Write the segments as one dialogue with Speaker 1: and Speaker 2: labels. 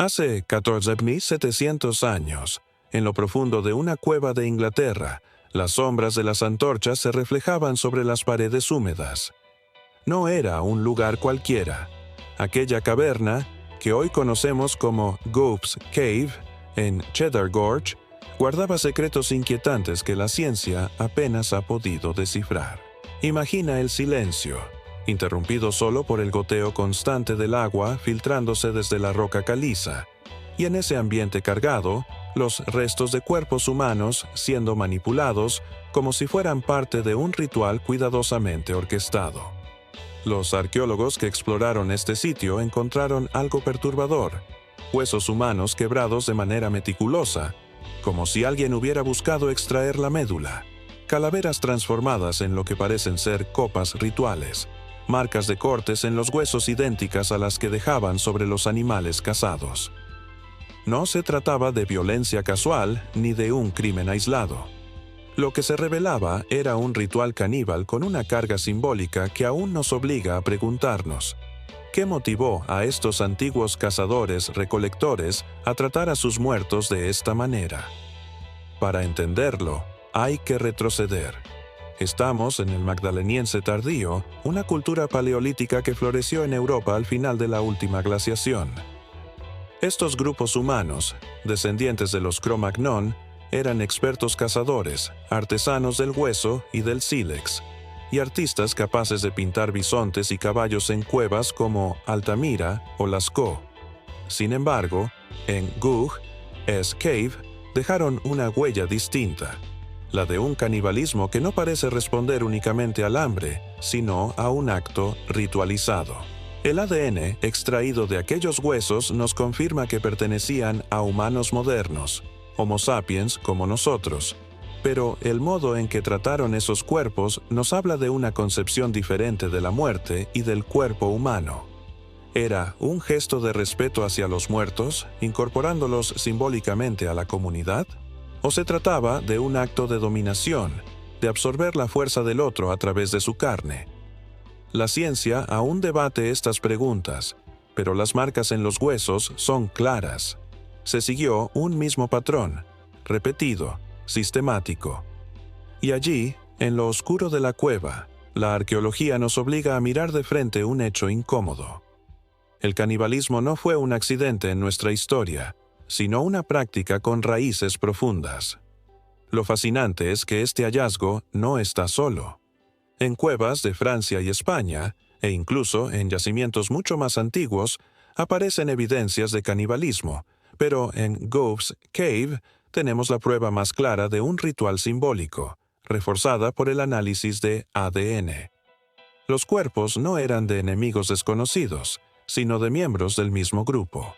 Speaker 1: Hace 14.700 años, en lo profundo de una cueva de Inglaterra, las sombras de las antorchas se reflejaban sobre las paredes húmedas. No era un lugar cualquiera. Aquella caverna, que hoy conocemos como Gough's Cave, en Cheddar Gorge, guardaba secretos inquietantes que la ciencia apenas ha podido descifrar. Imagina el silencio, interrumpido solo por el goteo constante del agua filtrándose desde la roca caliza, y en ese ambiente cargado, los restos de cuerpos humanos siendo manipulados como si fueran parte de un ritual cuidadosamente orquestado. Los arqueólogos que exploraron este sitio encontraron algo perturbador: huesos humanos quebrados de manera meticulosa, como si alguien hubiera buscado extraer la médula, calaveras transformadas en lo que parecen ser copas rituales, marcas de cortes en los huesos idénticas a las que dejaban sobre los animales cazados. No se trataba de violencia casual ni de un crimen aislado. Lo que se revelaba era un ritual caníbal con una carga simbólica que aún nos obliga a preguntarnos: ¿qué motivó a estos antiguos cazadores-recolectores a tratar a sus muertos de esta manera? Para entenderlo, hay que retroceder. Estamos en el Magdaleniense tardío, una cultura paleolítica que floreció en Europa al final de la última glaciación. Estos grupos humanos, descendientes de los Cro-Magnon, eran expertos cazadores, artesanos del hueso y del sílex, y artistas capaces de pintar bisontes y caballos en cuevas como Altamira o Lascaux. Sin embargo, en Gough's Cave dejaron una huella distinta, la de un canibalismo que no parece responder únicamente al hambre, sino a un acto ritualizado. El ADN extraído de aquellos huesos nos confirma que pertenecían a humanos modernos, Homo sapiens como nosotros, pero el modo en que trataron esos cuerpos nos habla de una concepción diferente de la muerte y del cuerpo humano. ¿Era un gesto de respeto hacia los muertos, incorporándolos simbólicamente a la comunidad? ¿O se trataba de un acto de dominación, de absorber la fuerza del otro a través de su carne? La ciencia aún debate estas preguntas, pero las marcas en los huesos son claras. Se siguió un mismo patrón, repetido, sistemático. Y allí, en lo oscuro de la cueva, la arqueología nos obliga a mirar de frente un hecho incómodo. El canibalismo no fue un accidente en nuestra historia, sino una práctica con raíces profundas. Lo fascinante es que este hallazgo no está solo. En cuevas de Francia y España, e incluso en yacimientos mucho más antiguos, aparecen evidencias de canibalismo, pero en Gough's Cave tenemos la prueba más clara de un ritual simbólico, reforzada por el análisis de ADN. Los cuerpos no eran de enemigos desconocidos, sino de miembros del mismo grupo.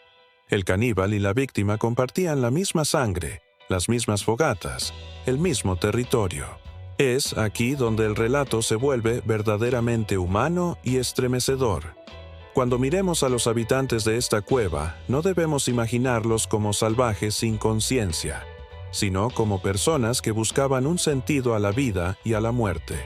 Speaker 1: El caníbal y la víctima compartían la misma sangre, las mismas fogatas, el mismo territorio. Es aquí donde el relato se vuelve verdaderamente humano y estremecedor. Cuando miremos a los habitantes de esta cueva, no debemos imaginarlos como salvajes sin conciencia, sino como personas que buscaban un sentido a la vida y a la muerte.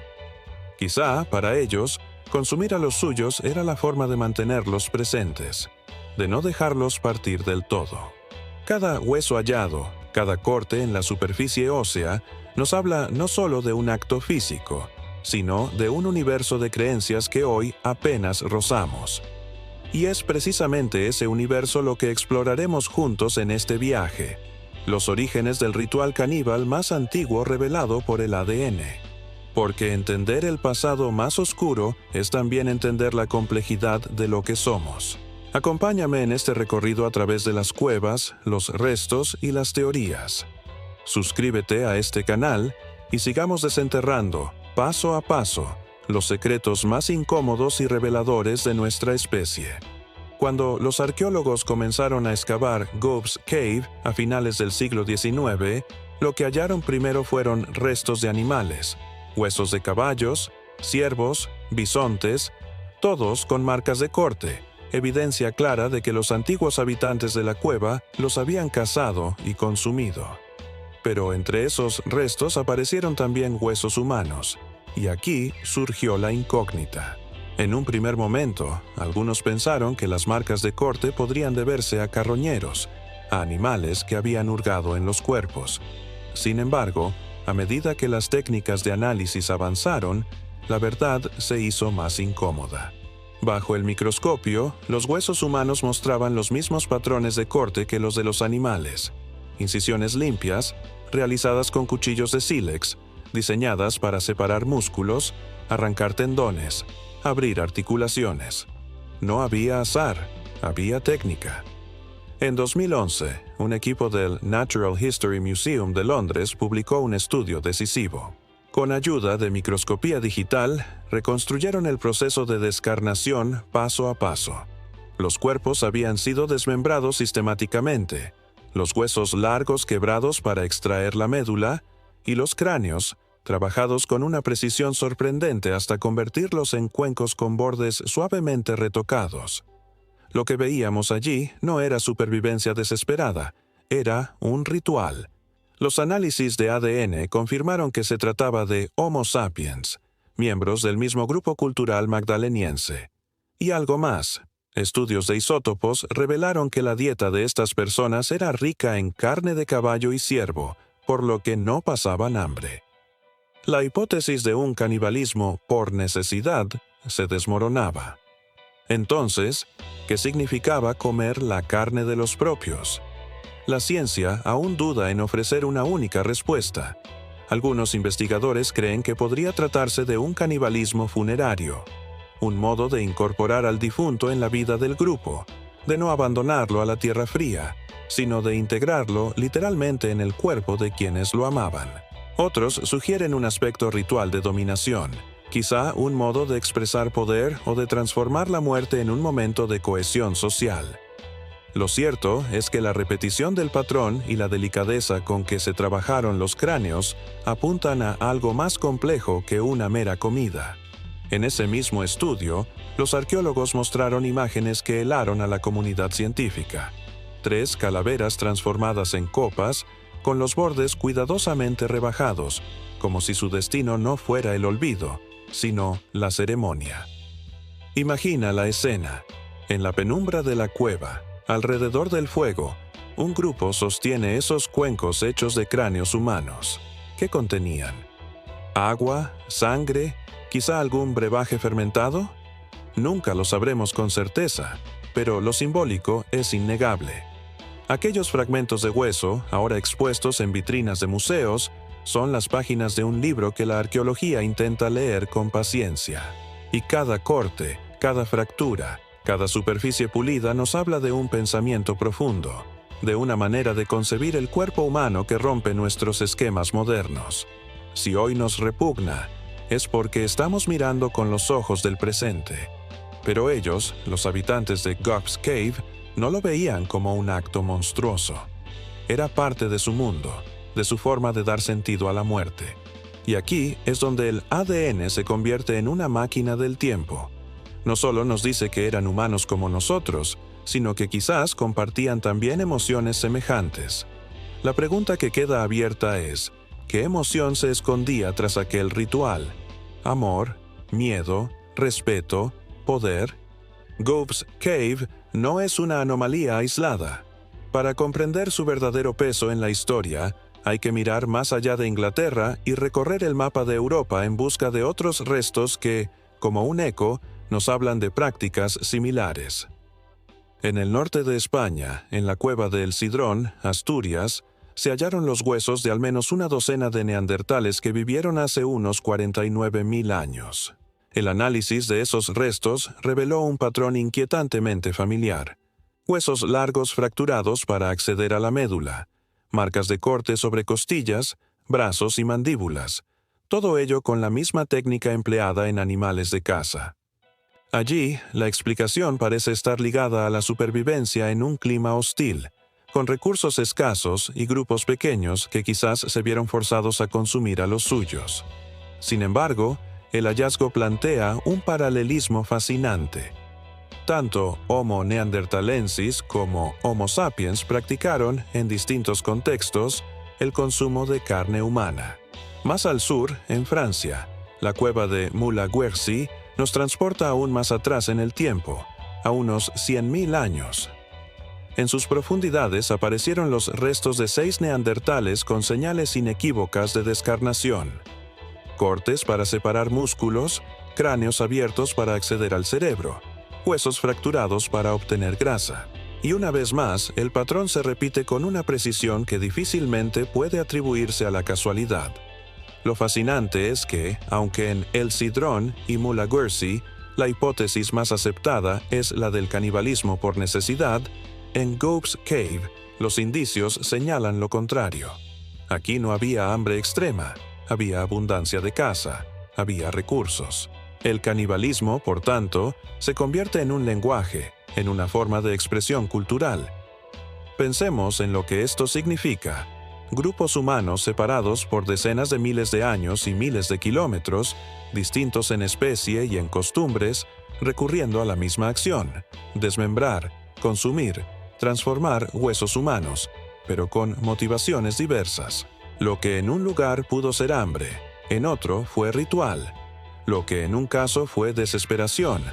Speaker 1: Quizá, para ellos, consumir a los suyos era la forma de mantenerlos presentes, de no dejarlos partir del todo. Cada hueso hallado, cada corte en la superficie ósea, nos habla no solo de un acto físico, sino de un universo de creencias que hoy apenas rozamos. Y es precisamente ese universo lo que exploraremos juntos en este viaje, los orígenes del ritual caníbal más antiguo revelado por el ADN. Porque entender el pasado más oscuro es también entender la complejidad de lo que somos. Acompáñame en este recorrido a través de las cuevas, los restos y las teorías. Suscríbete a este canal y sigamos desenterrando, paso a paso, los secretos más incómodos y reveladores de nuestra especie. Cuando los arqueólogos comenzaron a excavar Gough's Cave a finales del siglo XIX, lo que hallaron primero fueron restos de animales, huesos de caballos, ciervos, bisontes, todos con marcas de corte, evidencia clara de que los antiguos habitantes de la cueva los habían cazado y consumido. Pero entre esos restos aparecieron también huesos humanos, y aquí surgió la incógnita. En un primer momento, algunos pensaron que las marcas de corte podrían deberse a carroñeros, a animales que habían hurgado en los cuerpos. Sin embargo, a medida que las técnicas de análisis avanzaron, la verdad se hizo más incómoda. Bajo el microscopio, los huesos humanos mostraban los mismos patrones de corte que los de los animales. Incisiones limpias, realizadas con cuchillos de sílex, diseñadas para separar músculos, arrancar tendones, abrir articulaciones. No había azar, había técnica. En 2011, un equipo del Natural History Museum de Londres publicó un estudio decisivo. Con ayuda de microscopía digital, reconstruyeron el proceso de descarnación paso a paso. Los cuerpos habían sido desmembrados sistemáticamente, los huesos largos quebrados para extraer la médula y los cráneos, trabajados con una precisión sorprendente hasta convertirlos en cuencos con bordes suavemente retocados. Lo que veíamos allí no era supervivencia desesperada, era un ritual. Los análisis de ADN confirmaron que se trataba de Homo sapiens, miembros del mismo grupo cultural magdaleniense. Y algo más. Estudios de isótopos revelaron que la dieta de estas personas era rica en carne de caballo y ciervo, por lo que no pasaban hambre. La hipótesis de un canibalismo por necesidad se desmoronaba. Entonces, ¿qué significaba comer la carne de los propios? La ciencia aún duda en ofrecer una única respuesta. Algunos investigadores creen que podría tratarse de un canibalismo funerario, un modo de incorporar al difunto en la vida del grupo, de no abandonarlo a la tierra fría, sino de integrarlo literalmente en el cuerpo de quienes lo amaban. Otros sugieren un aspecto ritual de dominación, quizá un modo de expresar poder o de transformar la muerte en un momento de cohesión social. Lo cierto es que la repetición del patrón y la delicadeza con que se trabajaron los cráneos apuntan a algo más complejo que una mera comida. En ese mismo estudio, los arqueólogos mostraron imágenes que helaron a la comunidad científica. 3 calaveras transformadas en copas, con los bordes cuidadosamente rebajados, como si su destino no fuera el olvido, sino la ceremonia. Imagina la escena. En la penumbra de la cueva, alrededor del fuego, un grupo sostiene esos cuencos hechos de cráneos humanos. ¿Qué contenían? ¿Agua? ¿Sangre? ¿Quizá algún brebaje fermentado? Nunca lo sabremos con certeza, pero lo simbólico es innegable. Aquellos fragmentos de hueso, ahora expuestos en vitrinas de museos, son las páginas de un libro que la arqueología intenta leer con paciencia. Y cada corte, cada fractura, cada superficie pulida nos habla de un pensamiento profundo, de una manera de concebir el cuerpo humano que rompe nuestros esquemas modernos. Si hoy nos repugna, es porque estamos mirando con los ojos del presente. Pero ellos, los habitantes de Gob's Cave, no lo veían como un acto monstruoso. Era parte de su mundo, de su forma de dar sentido a la muerte. Y aquí es donde el ADN se convierte en una máquina del tiempo. No solo nos dice que eran humanos como nosotros, sino que quizás compartían también emociones semejantes. La pregunta que queda abierta es, ¿qué emoción se escondía tras aquel ritual? ¿Amor? ¿Miedo? ¿Respeto? ¿Poder? Gob's Cave no es una anomalía aislada. Para comprender su verdadero peso en la historia, hay que mirar más allá de Inglaterra y recorrer el mapa de Europa en busca de otros restos que, como un eco, nos hablan de prácticas similares. En el norte de España, en la cueva de El Sidrón, Asturias, se hallaron los huesos de al menos una docena de neandertales que vivieron hace unos 49.000 años. El análisis de esos restos reveló un patrón inquietantemente familiar. Huesos largos fracturados para acceder a la médula, marcas de corte sobre costillas, brazos y mandíbulas, todo ello con la misma técnica empleada en animales de caza. Allí, la explicación parece estar ligada a la supervivencia en un clima hostil, con recursos escasos y grupos pequeños que quizás se vieron forzados a consumir a los suyos. Sin embargo, el hallazgo plantea un paralelismo fascinante. Tanto Homo neanderthalensis como Homo sapiens practicaron, en distintos contextos, el consumo de carne humana. Más al sur, en Francia, la cueva de Moulin-Guercy nos transporta aún más atrás en el tiempo, a unos 100.000 años. En sus profundidades aparecieron los restos de 6 neandertales con señales inequívocas de descarnación. Cortes para separar músculos, cráneos abiertos para acceder al cerebro, huesos fracturados para obtener grasa. Y una vez más, el patrón se repite con una precisión que difícilmente puede atribuirse a la casualidad. Lo fascinante es que, aunque en El Cidrón y Mulagursi la hipótesis más aceptada es la del canibalismo por necesidad, en Gobe's Cave los indicios señalan lo contrario. Aquí no había hambre extrema, había abundancia de caza, había recursos. El canibalismo, por tanto, se convierte en un lenguaje, en una forma de expresión cultural. Pensemos en lo que esto significa. Grupos humanos separados por decenas de miles de años y miles de kilómetros, distintos en especie y en costumbres, recurriendo a la misma acción: desmembrar, consumir, transformar huesos humanos, pero con motivaciones diversas. Lo que en un lugar pudo ser hambre, en otro fue ritual. Lo que en un caso fue desesperación,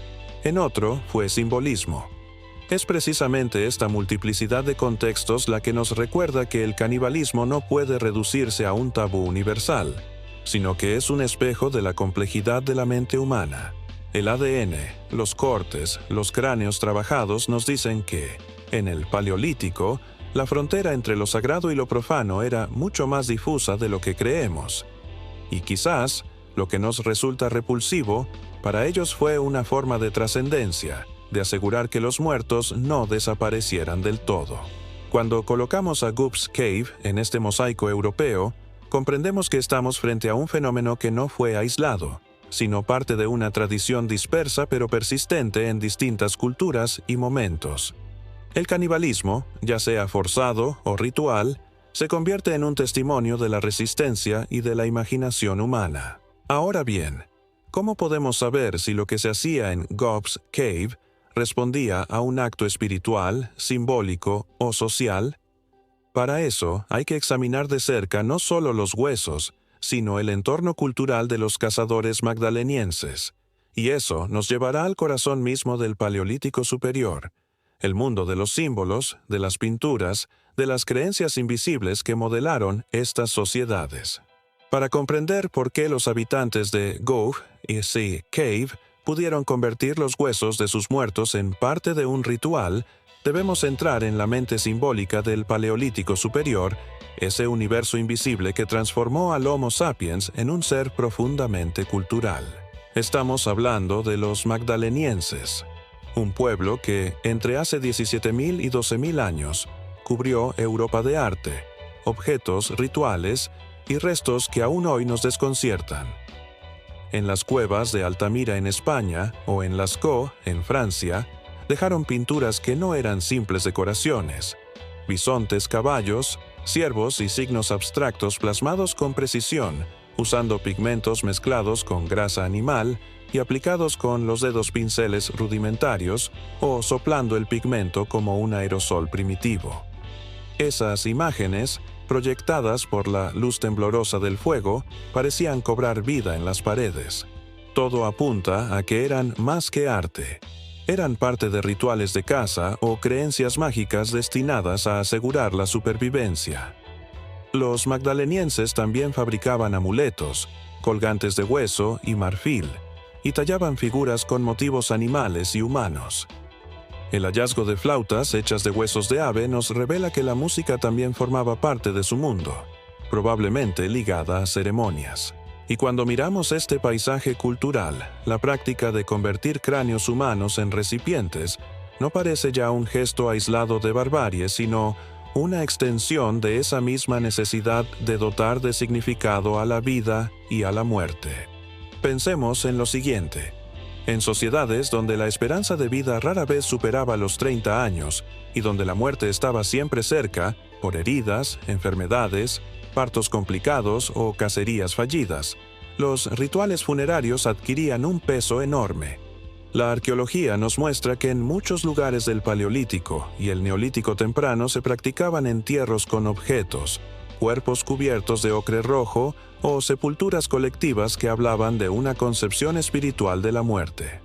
Speaker 1: en otro fue simbolismo. Es precisamente esta multiplicidad de contextos la que nos recuerda que el canibalismo no puede reducirse a un tabú universal, sino que es un espejo de la complejidad de la mente humana. El ADN, los cortes, los cráneos trabajados nos dicen que, en el Paleolítico, la frontera entre lo sagrado y lo profano era mucho más difusa de lo que creemos. Y quizás, lo que nos resulta repulsivo, para ellos fue una forma de trascendencia, de asegurar que los muertos no desaparecieran del todo. Cuando colocamos a Gobe's Cave en este mosaico europeo, comprendemos que estamos frente a un fenómeno que no fue aislado, sino parte de una tradición dispersa pero persistente en distintas culturas y momentos. El canibalismo, ya sea forzado o ritual, se convierte en un testimonio de la resistencia y de la imaginación humana. Ahora bien, ¿cómo podemos saber si lo que se hacía en Gobe's Cave respondía a un acto espiritual, simbólico o social? Para eso hay que examinar de cerca no solo los huesos, sino el entorno cultural de los cazadores magdalenienses. Y eso nos llevará al corazón mismo del Paleolítico Superior, el mundo de los símbolos, de las pinturas, de las creencias invisibles que modelaron estas sociedades. Para comprender por qué los habitantes de Gobe's Cave pudieron convertir los huesos de sus muertos en parte de un ritual, debemos entrar en la mente simbólica del Paleolítico Superior, ese universo invisible que transformó al Homo sapiens en un ser profundamente cultural. Estamos hablando de los magdalenienses, un pueblo que, entre hace 17.000 y 12.000 años, cubrió Europa de arte, objetos rituales y restos que aún hoy nos desconciertan. En las cuevas de Altamira en España o en Lascaux, en Francia, dejaron pinturas que no eran simples decoraciones: bisontes, caballos, ciervos y signos abstractos plasmados con precisión, usando pigmentos mezclados con grasa animal y aplicados con los dedos pinceles rudimentarios o soplando el pigmento como un aerosol primitivo. Esas imágenes, proyectadas por la luz temblorosa del fuego, parecían cobrar vida en las paredes. Todo apunta a que eran más que arte. Eran parte de rituales de caza o creencias mágicas destinadas a asegurar la supervivencia. Los magdalenienses también fabricaban amuletos, colgantes de hueso y marfil, y tallaban figuras con motivos animales y humanos. El hallazgo de flautas hechas de huesos de ave nos revela que la música también formaba parte de su mundo, probablemente ligada a ceremonias. Y cuando miramos este paisaje cultural, la práctica de convertir cráneos humanos en recipientes no parece ya un gesto aislado de barbarie, sino una extensión de esa misma necesidad de dotar de significado a la vida y a la muerte. Pensemos en lo siguiente. En sociedades donde la esperanza de vida rara vez superaba los 30 años y donde la muerte estaba siempre cerca, por heridas, enfermedades, partos complicados o cacerías fallidas, los rituales funerarios adquirían un peso enorme. La arqueología nos muestra que en muchos lugares del Paleolítico y el Neolítico temprano se practicaban entierros con objetos, cuerpos cubiertos de ocre rojo o sepulturas colectivas que hablaban de una concepción espiritual de la muerte.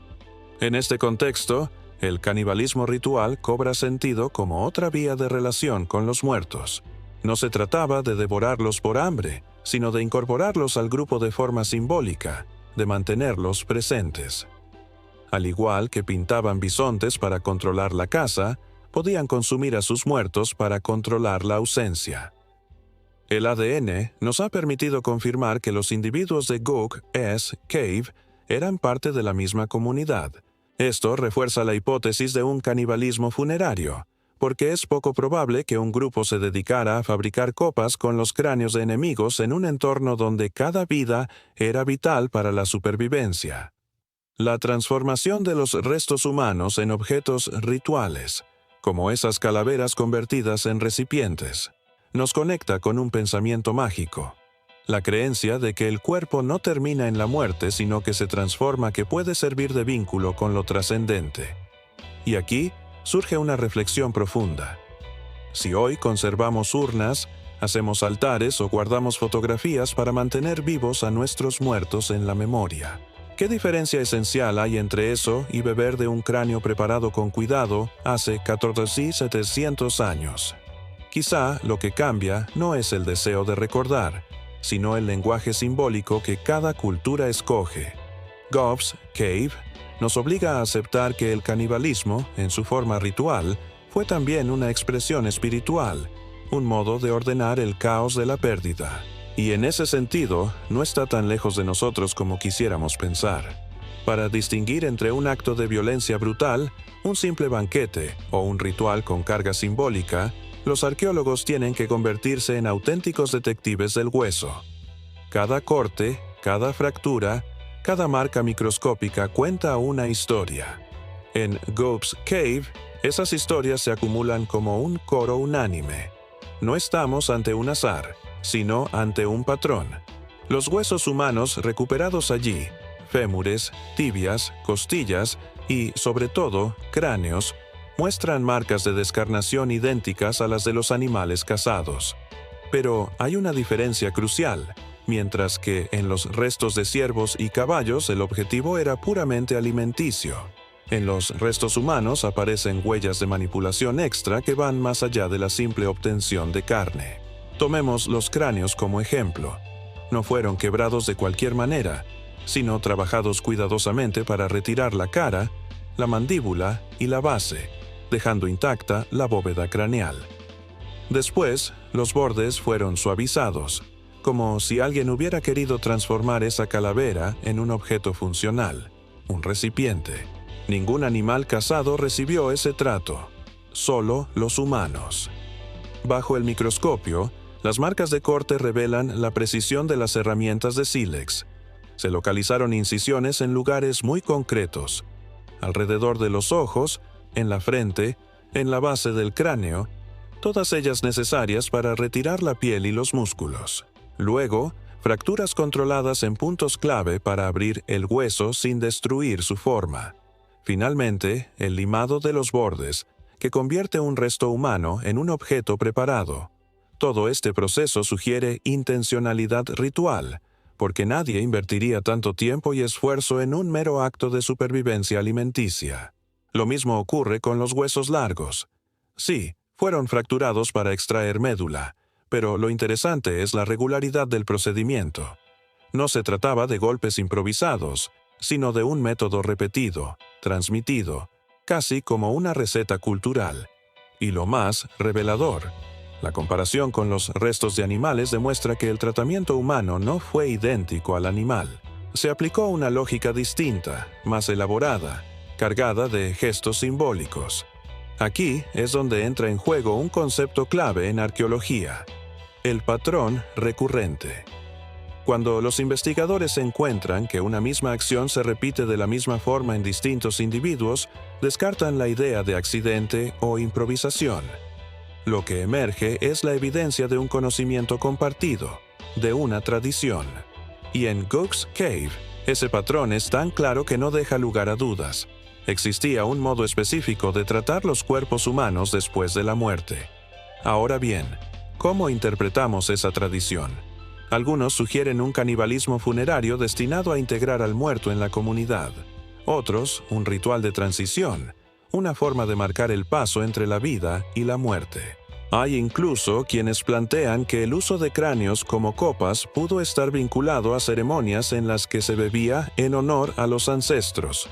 Speaker 1: En este contexto, el canibalismo ritual cobra sentido como otra vía de relación con los muertos. No se trataba de devorarlos por hambre, sino de incorporarlos al grupo de forma simbólica, de mantenerlos presentes. Al igual que pintaban bisontes para controlar la caza, podían consumir a sus muertos para controlar la ausencia. El ADN nos ha permitido confirmar que los individuos de Gook Cave eran parte de la misma comunidad. Esto refuerza la hipótesis de un canibalismo funerario, porque es poco probable que un grupo se dedicara a fabricar copas con los cráneos de enemigos en un entorno donde cada vida era vital para la supervivencia. La transformación de los restos humanos en objetos rituales, como esas calaveras convertidas en recipientes, nos conecta con un pensamiento mágico. La creencia de que el cuerpo no termina en la muerte, sino que se transforma, que puede servir de vínculo con lo trascendente. Y aquí surge una reflexión profunda. Si hoy conservamos urnas, hacemos altares o guardamos fotografías para mantener vivos a nuestros muertos en la memoria, ¿qué diferencia esencial hay entre eso y beber de un cráneo preparado con cuidado hace 14.700 años? Quizá lo que cambia no es el deseo de recordar, sino el lenguaje simbólico que cada cultura escoge. Gobbs Cave nos obliga a aceptar que el canibalismo, en su forma ritual, fue también una expresión espiritual, un modo de ordenar el caos de la pérdida. Y en ese sentido, no está tan lejos de nosotros como quisiéramos pensar. Para distinguir entre un acto de violencia brutal, un simple banquete o un ritual con carga simbólica, los arqueólogos tienen que convertirse en auténticos detectives del hueso. Cada corte, cada fractura, cada marca microscópica cuenta una historia. En Gobbs Cave, esas historias se acumulan como un coro unánime. No estamos ante un azar, sino ante un patrón. Los huesos humanos recuperados allí, fémures, tibias, costillas y, sobre todo, cráneos, muestran marcas de descarnación idénticas a las de los animales cazados. Pero hay una diferencia crucial. Mientras que en los restos de ciervos y caballos el objetivo era puramente alimenticio, en los restos humanos aparecen huellas de manipulación extra que van más allá de la simple obtención de carne. Tomemos los cráneos como ejemplo. No fueron quebrados de cualquier manera, sino trabajados cuidadosamente para retirar la cara, la mandíbula y la base, dejando intacta la bóveda craneal. Después, los bordes fueron suavizados, como si alguien hubiera querido transformar esa calavera en un objeto funcional, un recipiente. Ningún animal cazado recibió ese trato, solo los humanos. Bajo el microscopio, las marcas de corte revelan la precisión de las herramientas de sílex. Se localizaron incisiones en lugares muy concretos, alrededor de los ojos, en la frente, en la base del cráneo, todas ellas necesarias para retirar la piel y los músculos. Luego, fracturas controladas en puntos clave para abrir el hueso sin destruir su forma. Finalmente, el limado de los bordes, que convierte un resto humano en un objeto preparado. Todo este proceso sugiere intencionalidad ritual, porque nadie invertiría tanto tiempo y esfuerzo en un mero acto de supervivencia alimenticia. Lo mismo ocurre con los huesos largos. Sí, fueron fracturados para extraer médula, pero lo interesante es la regularidad del procedimiento. No se trataba de golpes improvisados, sino de un método repetido, transmitido, casi como una receta cultural. Y lo más revelador, la comparación con los restos de animales demuestra que el tratamiento humano no fue idéntico al animal. Se aplicó una lógica distinta, más elaborada, cargada de gestos simbólicos. Aquí es donde entra en juego un concepto clave en arqueología: el patrón recurrente. Cuando los investigadores encuentran que una misma acción se repite de la misma forma en distintos individuos, descartan la idea de accidente o improvisación. Lo que emerge es la evidencia de un conocimiento compartido, de una tradición. Y en Gobbs Cave, ese patrón es tan claro que no deja lugar a dudas. Existía un modo específico de tratar los cuerpos humanos después de la muerte. Ahora bien, ¿Cómo interpretamos esa tradición? Algunos sugieren un canibalismo funerario destinado a integrar al muerto en la comunidad. Otros, un ritual de transición, una forma de marcar el paso entre la vida y la muerte. Hay incluso quienes plantean que el uso de cráneos como copas pudo estar vinculado a ceremonias en las que se bebía en honor a los ancestros.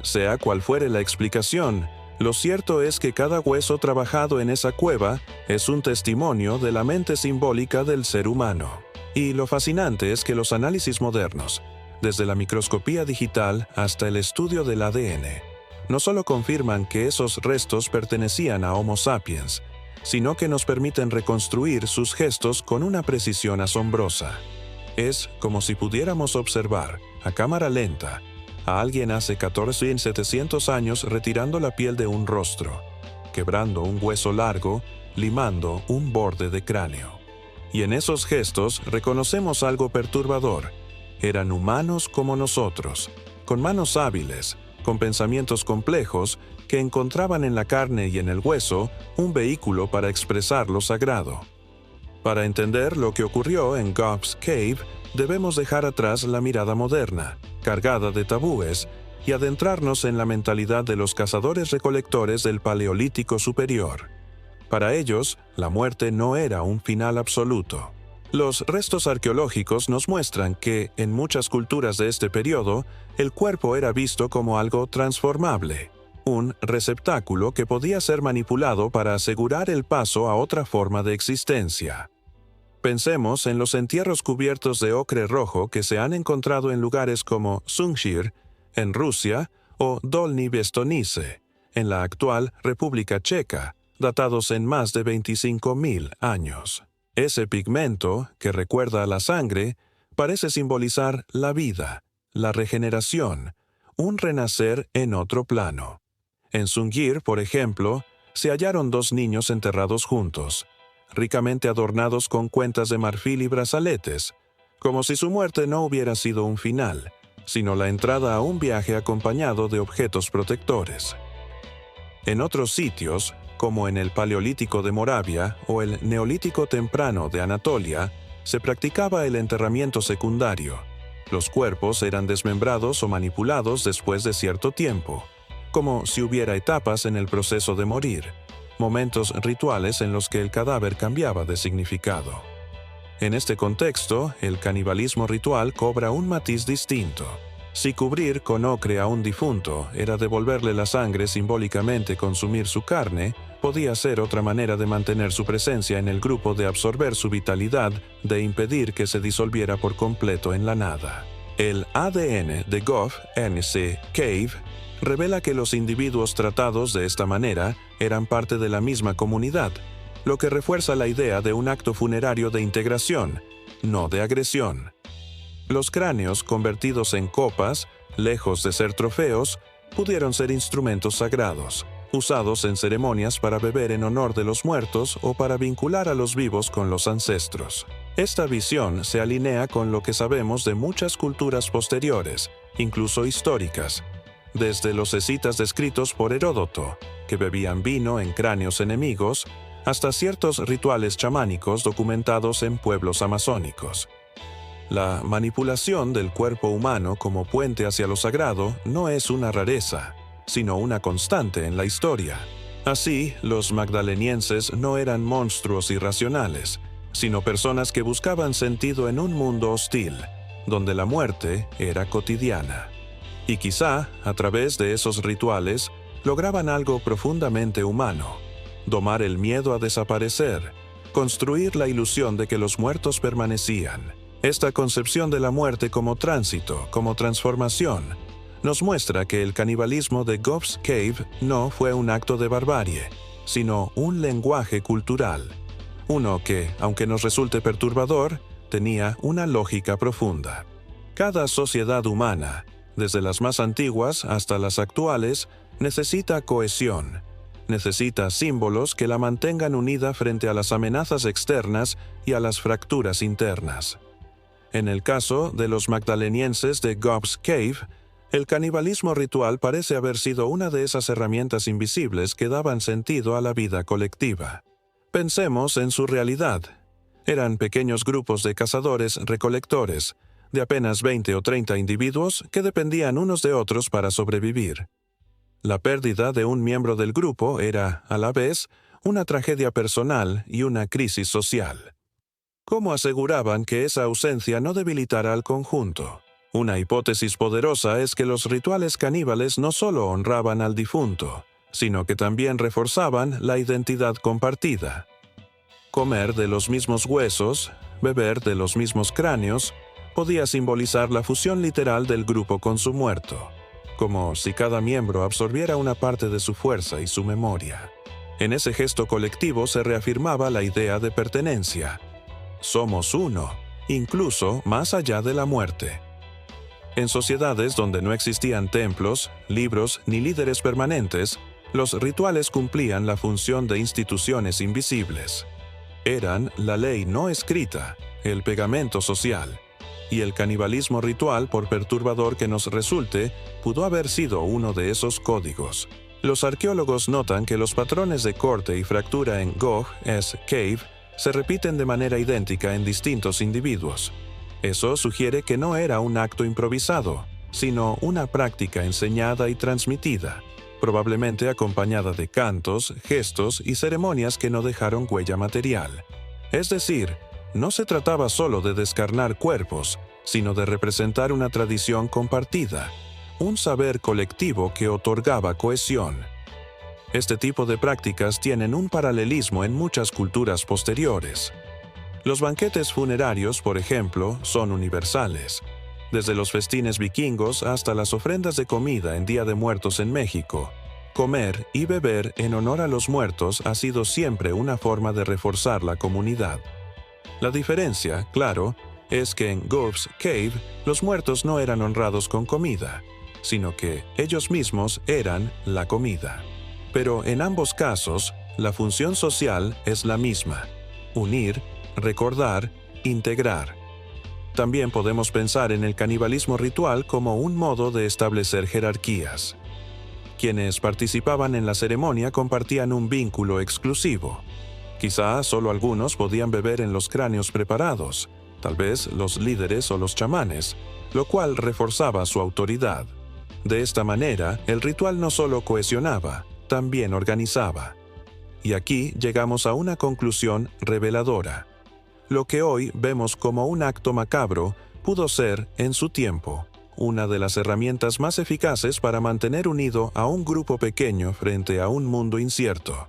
Speaker 1: Sea cual fuere la explicación, lo cierto es que cada hueso trabajado en esa cueva es un testimonio de la mente simbólica del ser humano. Y lo fascinante es que los análisis modernos, desde la microscopía digital hasta el estudio del ADN, no solo confirman que esos restos pertenecían a Homo sapiens, sino que nos permiten reconstruir sus gestos con una precisión asombrosa. Es como si pudiéramos observar, a cámara lenta, a alguien hace 14.700 años retirando la piel de un rostro, quebrando un hueso largo, limando un borde de cráneo. Y en esos gestos reconocemos algo perturbador. Eran humanos como nosotros, con manos hábiles, con pensamientos complejos que encontraban en la carne y en el hueso un vehículo para expresar lo sagrado. Para entender lo que ocurrió en Gob's Cave, debemos dejar atrás la mirada moderna, cargada de tabúes, y adentrarnos en la mentalidad de los cazadores-recolectores del Paleolítico Superior. Para ellos, la muerte no era un final absoluto. Los restos arqueológicos nos muestran que, en muchas culturas de este periodo, el cuerpo era visto como algo transformable, un receptáculo que podía ser manipulado para asegurar el paso a otra forma de existencia. Pensemos en los entierros cubiertos de ocre rojo que se han encontrado en lugares como Sungshir, en Rusia, o Dolní Věstonice, en la actual República Checa, datados en más de 25.000 años. Ese pigmento, que recuerda a la sangre, parece simbolizar la vida, la regeneración, un renacer en otro plano. En Sungir, por ejemplo, se hallaron dos niños enterrados juntos, ricamente adornados con cuentas de marfil y brazaletes, como si su muerte no hubiera sido un final, sino la entrada a un viaje acompañado de objetos protectores. En otros sitios, como en el Paleolítico de Moravia o el Neolítico temprano de Anatolia, se practicaba el enterramiento secundario. Los cuerpos eran desmembrados o manipulados después de cierto tiempo, como si hubiera etapas en el proceso de morir, momentos rituales en los que el cadáver cambiaba de significado. En este contexto, el canibalismo ritual cobra un matiz distinto. Si cubrir con ocre a un difunto era devolverle la sangre simbólicamente consumir su carne, podía ser otra manera de mantener su presencia en el grupo, de absorber su vitalidad, de impedir que se disolviera por completo en la nada. El ADN de Gob's Cave revela que los individuos tratados de esta manera eran parte de la misma comunidad, lo que refuerza la idea de un acto funerario de integración, no de agresión. Los cráneos convertidos en copas, lejos de ser trofeos, pudieron ser instrumentos sagrados, usados en ceremonias para beber en honor de los muertos o para vincular a los vivos con los ancestros. Esta visión se alinea con lo que sabemos de muchas culturas posteriores, incluso históricas, desde los escitas descritos por Heródoto, que bebían vino en cráneos enemigos, hasta ciertos rituales chamánicos documentados en pueblos amazónicos. La manipulación del cuerpo humano como puente hacia lo sagrado no es una rareza, sino una constante en la historia. Así, los magdalenienses no eran monstruos irracionales, sino personas que buscaban sentido en un mundo hostil, donde la muerte era cotidiana. Y quizá, a través de esos rituales, lograban algo profundamente humano: domar el miedo a desaparecer, construir la ilusión de que los muertos permanecían. Esta concepción de la muerte como tránsito, como transformación, nos muestra que el canibalismo de Gob's Cave no fue un acto de barbarie, sino un lenguaje cultural, uno que, aunque nos resulte perturbador, tenía una lógica profunda. Cada sociedad humana, desde las más antiguas hasta las actuales, necesita cohesión, necesita símbolos que la mantengan unida frente a las amenazas externas y a las fracturas internas. En el caso de los magdalenienses de Gob's Cave, el canibalismo ritual parece haber sido una de esas herramientas invisibles que daban sentido a la vida colectiva. Pensemos en su realidad. Eran pequeños grupos de cazadores-recolectores, de apenas 20 o 30 individuos que dependían unos de otros para sobrevivir. La pérdida de un miembro del grupo era, a la vez, una tragedia personal y una crisis social. ¿Cómo aseguraban que esa ausencia no debilitara al conjunto? Una hipótesis poderosa es que los rituales caníbales no solo honraban al difunto, sino que también reforzaban la identidad compartida. Comer de los mismos huesos, beber de los mismos cráneos, podía simbolizar la fusión literal del grupo con su muerto, como si cada miembro absorbiera una parte de su fuerza y su memoria. En ese gesto colectivo se reafirmaba la idea de pertenencia. Somos uno, incluso más allá de la muerte. En sociedades donde no existían templos, libros ni líderes permanentes, los rituales cumplían la función de instituciones invisibles. Eran la ley no escrita, el pegamento social, y el canibalismo ritual, por perturbador que nos resulte, pudo haber sido uno de esos códigos. Los arqueólogos notan que los patrones de corte y fractura en Gog-es Cave se repiten de manera idéntica en distintos individuos. Eso sugiere que no era un acto improvisado, sino una práctica enseñada y transmitida, probablemente acompañada de cantos, gestos y ceremonias que no dejaron huella material. Es decir, no se trataba solo de descarnar cuerpos, sino de representar una tradición compartida, un saber colectivo que otorgaba cohesión. Este tipo de prácticas tienen un paralelismo en muchas culturas posteriores. Los banquetes funerarios, por ejemplo, son universales. Desde los festines vikingos hasta las ofrendas de comida en Día de Muertos en México, comer y beber en honor a los muertos ha sido siempre una forma de reforzar la comunidad. La diferencia, claro, es que en Gob's Cave los muertos no eran honrados con comida, sino que ellos mismos eran la comida. Pero en ambos casos, la función social es la misma: unir, recordar, integrar. También podemos pensar en el canibalismo ritual como un modo de establecer jerarquías. Quienes participaban en la ceremonia compartían un vínculo exclusivo. Quizá solo algunos podían beber en los cráneos preparados, tal vez los líderes o los chamanes, lo cual reforzaba su autoridad. De esta manera, el ritual no solo cohesionaba, también organizaba. Y aquí llegamos a una conclusión reveladora. Lo que hoy vemos como un acto macabro pudo ser, en su tiempo, una de las herramientas más eficaces para mantener unido a un grupo pequeño frente a un mundo incierto.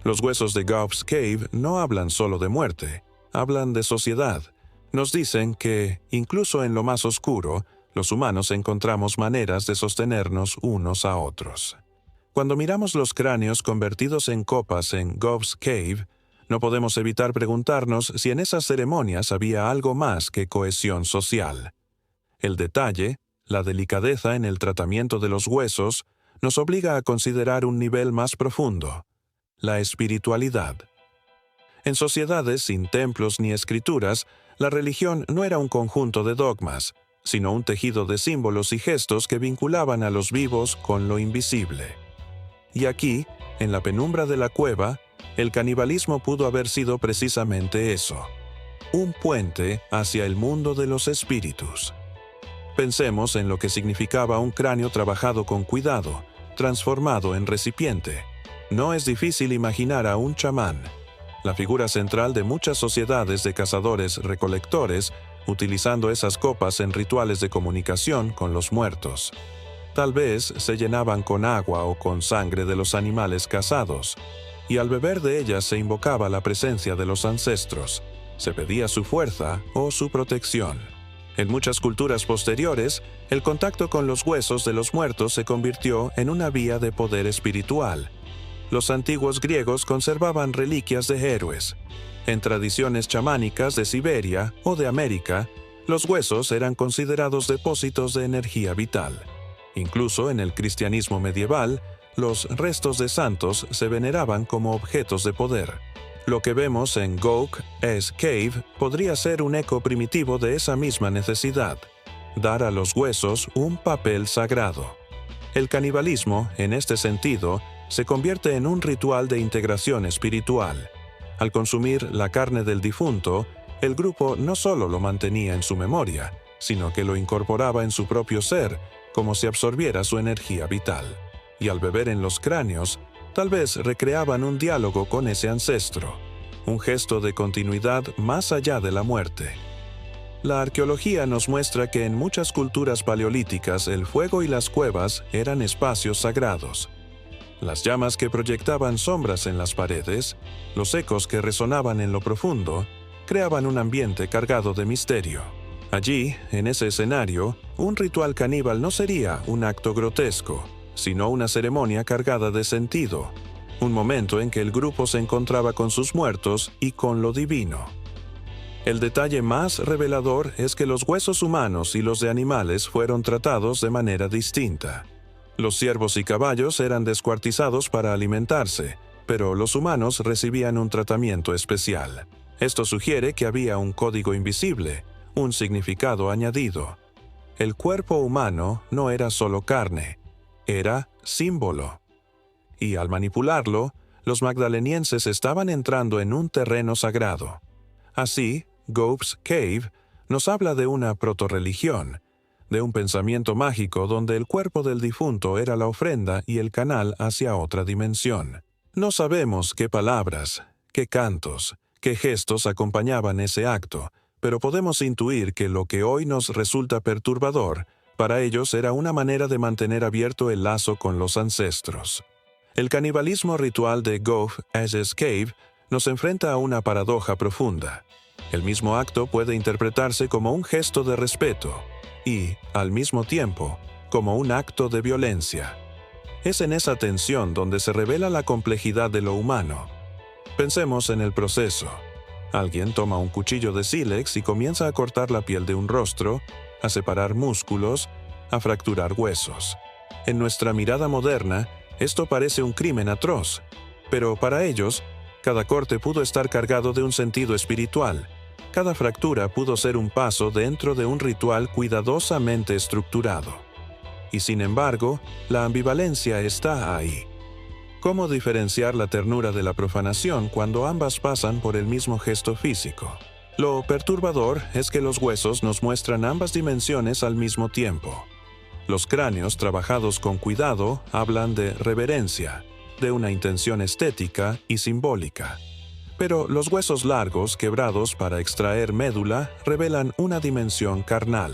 Speaker 1: Los huesos de Gob's Cave no hablan solo de muerte, hablan de sociedad. Nos dicen que, incluso en lo más oscuro, los humanos encontramos maneras de sostenernos unos a otros. Cuando miramos los cráneos convertidos en copas en Gob's Cave, no podemos evitar preguntarnos si en esas ceremonias había algo más que cohesión social. El detalle, la delicadeza en el tratamiento de los huesos, nos obliga a considerar un nivel más profundo: la espiritualidad. En sociedades sin templos ni escrituras, la religión no era un conjunto de dogmas, sino un tejido de símbolos y gestos que vinculaban a los vivos con lo invisible. Y aquí, en la penumbra de la cueva, el canibalismo pudo haber sido precisamente eso: un puente hacia el mundo de los espíritus. Pensemos en lo que significaba un cráneo trabajado con cuidado, transformado en recipiente. No es difícil imaginar a un chamán, la figura central de muchas sociedades de cazadores-recolectores, utilizando esas copas en rituales de comunicación con los muertos. Tal vez se llenaban con agua o con sangre de los animales cazados, y al beber de ellas se invocaba la presencia de los ancestros, se pedía su fuerza o su protección. En muchas culturas posteriores, el contacto con los huesos de los muertos se convirtió en una vía de poder espiritual. Los antiguos griegos conservaban reliquias de héroes. En tradiciones chamánicas de Siberia o de América, los huesos eran considerados depósitos de energía vital. Incluso en el cristianismo medieval, los restos de santos se veneraban como objetos de poder. Lo que vemos en Gog-es Cave podría ser un eco primitivo de esa misma necesidad: dar a los huesos un papel sagrado. El canibalismo, en este sentido, se convierte en un ritual de integración espiritual. Al consumir la carne del difunto, el grupo no solo lo mantenía en su memoria, sino que lo incorporaba en su propio ser, como si absorbiera su energía vital. Y al beber en los cráneos, tal vez recreaban un diálogo con ese ancestro, un gesto de continuidad más allá de la muerte. La arqueología nos muestra que en muchas culturas paleolíticas el fuego y las cuevas eran espacios sagrados. Las llamas que proyectaban sombras en las paredes, los ecos que resonaban en lo profundo, creaban un ambiente cargado de misterio. Allí, en ese escenario, un ritual caníbal no sería un acto grotesco, sino una ceremonia cargada de sentido, un momento en que el grupo se encontraba con sus muertos y con lo divino. El detalle más revelador es que los huesos humanos y los de animales fueron tratados de manera distinta. Los ciervos y caballos eran descuartizados para alimentarse, pero los humanos recibían un tratamiento especial. Esto sugiere que había un código invisible, un significado añadido. El cuerpo humano no era solo carne, era símbolo. Y al manipularlo, los magdalenienses estaban entrando en un terreno sagrado. Así, Gove's Cave nos habla de una protorreligión, de un pensamiento mágico donde el cuerpo del difunto era la ofrenda y el canal hacia otra dimensión. No sabemos qué palabras, qué cantos, qué gestos acompañaban ese acto, pero podemos intuir que lo que hoy nos resulta perturbador, para ellos era una manera de mantener abierto el lazo con los ancestros. El canibalismo ritual de Gove Ashes Cave nos enfrenta a una paradoja profunda. El mismo acto puede interpretarse como un gesto de respeto y, al mismo tiempo, como un acto de violencia. Es en esa tensión donde se revela la complejidad de lo humano. Pensemos en el proceso. Alguien toma un cuchillo de sílex y comienza a cortar la piel de un rostro, a separar músculos, a fracturar huesos. En nuestra mirada moderna, esto parece un crimen atroz, pero para ellos, cada corte pudo estar cargado de un sentido espiritual. Cada fractura pudo ser un paso dentro de un ritual cuidadosamente estructurado. Y sin embargo, la ambivalencia está ahí. ¿Cómo diferenciar la ternura de la profanación cuando ambas pasan por el mismo gesto físico? Lo perturbador es que los huesos nos muestran ambas dimensiones al mismo tiempo. Los cráneos trabajados con cuidado hablan de reverencia, de una intención estética y simbólica. Pero los huesos largos, quebrados para extraer médula, revelan una dimensión carnal,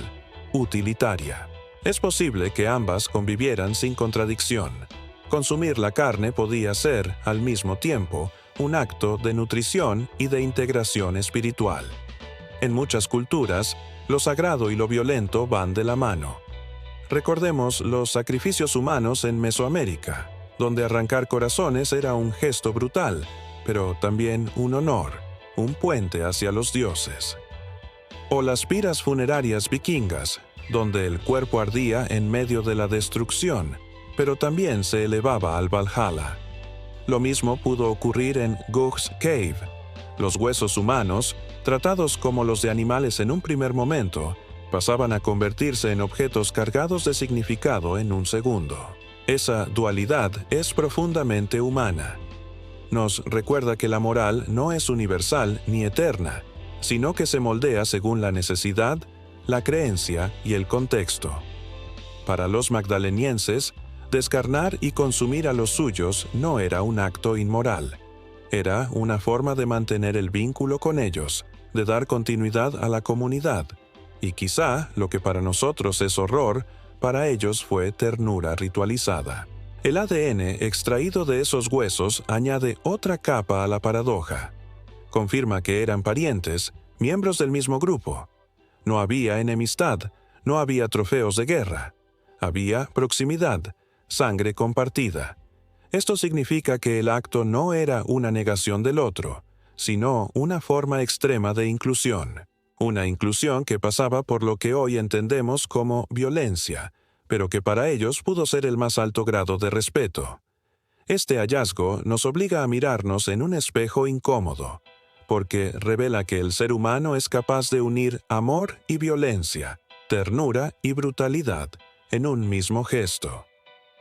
Speaker 1: utilitaria. Es posible que ambas convivieran sin contradicción. Consumir la carne podía ser, al mismo tiempo, un acto de nutrición y de integración espiritual. En muchas culturas, lo sagrado y lo violento van de la mano. Recordemos los sacrificios humanos en Mesoamérica, donde arrancar corazones era un gesto brutal, pero también un honor, un puente hacia los dioses. O las piras funerarias vikingas, donde el cuerpo ardía en medio de la destrucción, pero también se elevaba al Valhalla. Lo mismo pudo ocurrir en Gove's Cave. Los huesos humanos, tratados como los de animales en un primer momento, pasaban a convertirse en objetos cargados de significado en un segundo. Esa dualidad es profundamente humana. Nos recuerda que la moral no es universal ni eterna, sino que se moldea según la necesidad, la creencia y el contexto. Para los magdalenienses, descarnar y consumir a los suyos no era un acto inmoral. Era una forma de mantener el vínculo con ellos, de dar continuidad a la comunidad, y quizá lo que para nosotros es horror, para ellos fue ternura ritualizada. El ADN extraído de esos huesos añade otra capa a la paradoja. Confirma que eran parientes, miembros del mismo grupo. No había enemistad, no había trofeos de guerra. Había proximidad, sangre compartida. Esto significa que el acto no era una negación del otro, sino una forma extrema de inclusión. Una inclusión que pasaba por lo que hoy entendemos como violencia, pero que para ellos pudo ser el más alto grado de respeto. Este hallazgo nos obliga a mirarnos en un espejo incómodo, porque revela que el ser humano es capaz de unir amor y violencia, ternura y brutalidad, en un mismo gesto,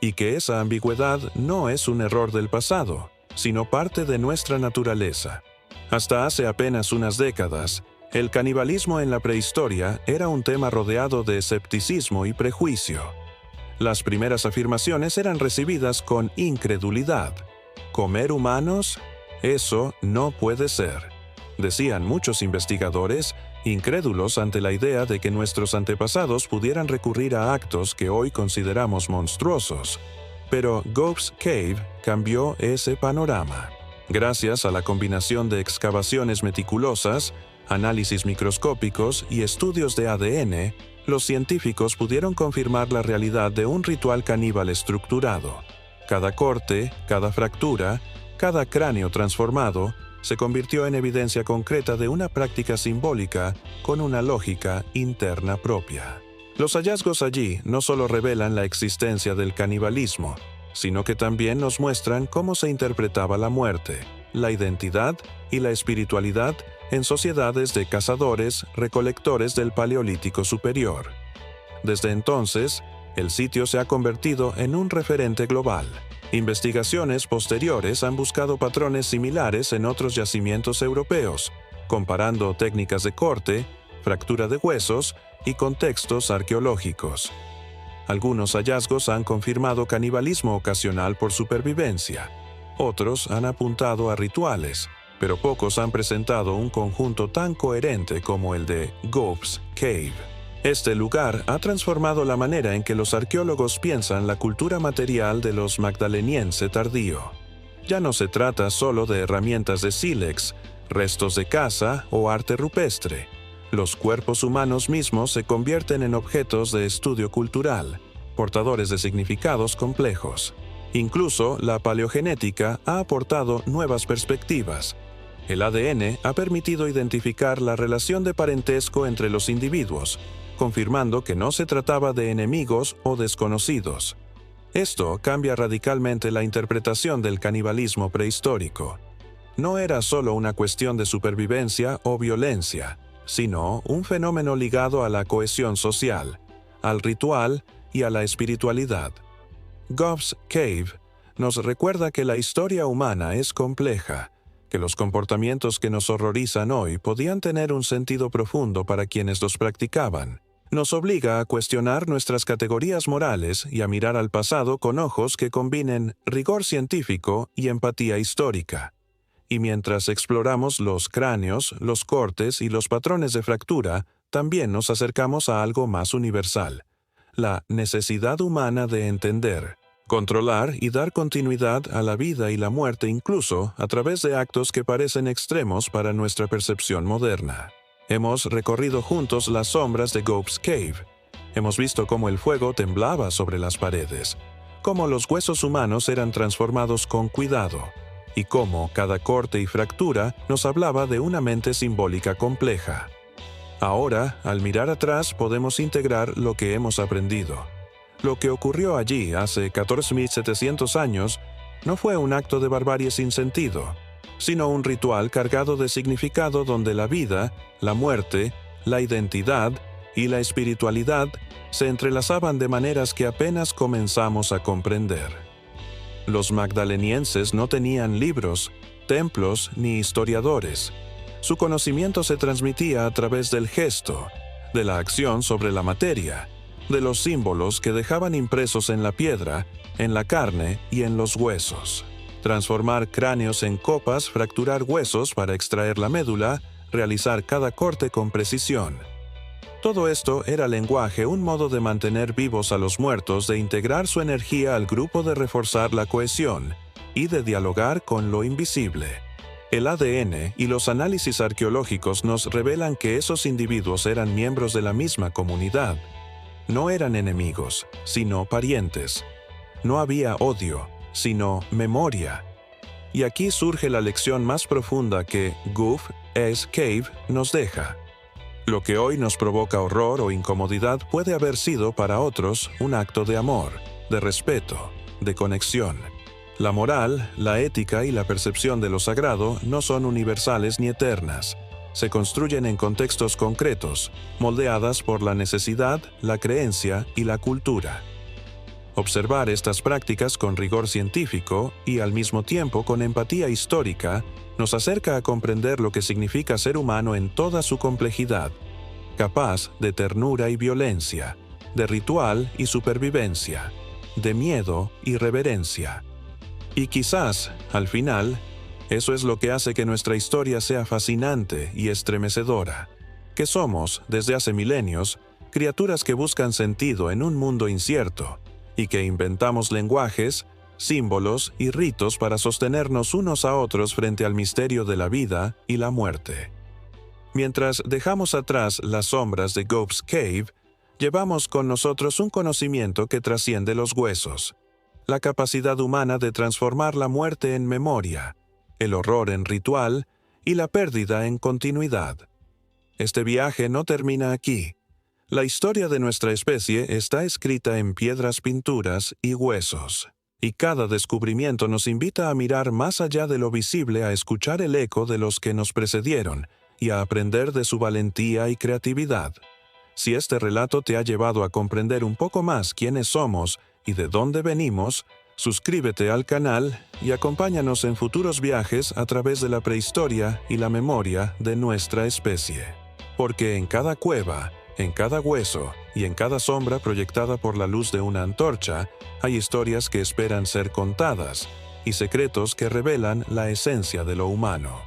Speaker 1: y que esa ambigüedad no es un error del pasado, sino parte de nuestra naturaleza. Hasta hace apenas unas décadas, el canibalismo en la prehistoria era un tema rodeado de escepticismo y prejuicio. Las primeras afirmaciones eran recibidas con incredulidad. ¿Comer humanos? Eso no puede ser, decían muchos investigadores, incrédulos ante la idea de que nuestros antepasados pudieran recurrir a actos que hoy consideramos monstruosos. Pero Gough's Cave cambió ese panorama. Gracias a la combinación de excavaciones meticulosas, análisis microscópicos y estudios de ADN, los científicos pudieron confirmar la realidad de un ritual caníbal estructurado. Cada corte, cada fractura, cada cráneo transformado se convirtió en evidencia concreta de una práctica simbólica con una lógica interna propia. Los hallazgos allí no solo revelan la existencia del canibalismo, sino que también nos muestran cómo se interpretaba la muerte, la identidad y la espiritualidad en sociedades de cazadores-recolectores del Paleolítico Superior. Desde entonces, el sitio se ha convertido en un referente global. Investigaciones posteriores han buscado patrones similares en otros yacimientos europeos, comparando técnicas de corte, fractura de huesos y contextos arqueológicos. Algunos hallazgos han confirmado canibalismo ocasional por supervivencia. Otros han apuntado a rituales, pero pocos han presentado un conjunto tan coherente como el de Gough's Cave. Este lugar ha transformado la manera en que los arqueólogos piensan la cultura material de los magdaleniense tardío. Ya no se trata solo de herramientas de sílex, restos de caza o arte rupestre. Los cuerpos humanos mismos se convierten en objetos de estudio cultural, portadores de significados complejos. Incluso la paleogenética ha aportado nuevas perspectivas. El ADN ha permitido identificar la relación de parentesco entre los individuos, confirmando que no se trataba de enemigos o desconocidos. Esto cambia radicalmente la interpretación del canibalismo prehistórico. No era solo una cuestión de supervivencia o violencia, sino un fenómeno ligado a la cohesión social, al ritual y a la espiritualidad. Gough's Cave nos recuerda que la historia humana es compleja, que los comportamientos que nos horrorizan hoy podían tener un sentido profundo para quienes los practicaban. Nos obliga a cuestionar nuestras categorías morales y a mirar al pasado con ojos que combinen rigor científico y empatía histórica. Y mientras exploramos los cráneos, los cortes y los patrones de fractura, también nos acercamos a algo más universal: la necesidad humana de entender, controlar y dar continuidad a la vida y la muerte incluso a través de actos que parecen extremos para nuestra percepción moderna. Hemos recorrido juntos las sombras de Gough's Cave. Hemos visto cómo el fuego temblaba sobre las paredes, cómo los huesos humanos eran transformados con cuidado, y cómo cada corte y fractura nos hablaba de una mente simbólica compleja. Ahora, al mirar atrás, podemos integrar lo que hemos aprendido. Lo que ocurrió allí hace 14.700 años no fue un acto de barbarie sin sentido, sino un ritual cargado de significado donde la vida, la muerte, la identidad y la espiritualidad se entrelazaban de maneras que apenas comenzamos a comprender. Los magdalenienses no tenían libros, templos ni historiadores. Su conocimiento se transmitía a través del gesto, de la acción sobre la materia, de los símbolos que dejaban impresos en la piedra, en la carne y en los huesos. Transformar cráneos en copas, fracturar huesos para extraer la médula, realizar cada corte con precisión. Todo esto era lenguaje, un modo de mantener vivos a los muertos, de integrar su energía al grupo, de reforzar la cohesión y de dialogar con lo invisible. El ADN y los análisis arqueológicos nos revelan que esos individuos eran miembros de la misma comunidad. No eran enemigos, sino parientes. No había odio, sino memoria. Y aquí surge la lección más profunda que Gough's Cave nos deja. Lo que hoy nos provoca horror o incomodidad puede haber sido para otros un acto de amor, de respeto, de conexión. La moral, la ética y la percepción de lo sagrado no son universales ni eternas. Se construyen en contextos concretos, moldeadas por la necesidad, la creencia y la cultura. Observar estas prácticas con rigor científico y al mismo tiempo con empatía histórica nos acerca a comprender lo que significa ser humano en toda su complejidad, capaz de ternura y violencia, de ritual y supervivencia, de miedo y reverencia. Y quizás, al final, eso es lo que hace que nuestra historia sea fascinante y estremecedora, que somos, desde hace milenios, criaturas que buscan sentido en un mundo incierto, y que inventamos lenguajes, símbolos y ritos para sostenernos unos a otros frente al misterio de la vida y la muerte. Mientras dejamos atrás las sombras de Gob's Cave, llevamos con nosotros un conocimiento que trasciende los huesos, la capacidad humana de transformar la muerte en memoria, el horror en ritual y la pérdida en continuidad. Este viaje no termina aquí. La historia de nuestra especie está escrita en piedras, pinturas y huesos, y cada descubrimiento nos invita a mirar más allá de lo visible, a escuchar el eco de los que nos precedieron y a aprender de su valentía y creatividad. Si este relato te ha llevado a comprender un poco más quiénes somos y de dónde venimos, suscríbete al canal y acompáñanos en futuros viajes a través de la prehistoria y la memoria de nuestra especie. Porque en cada cueva, en cada hueso y en cada sombra proyectada por la luz de una antorcha, hay historias que esperan ser contadas y secretos que revelan la esencia de lo humano.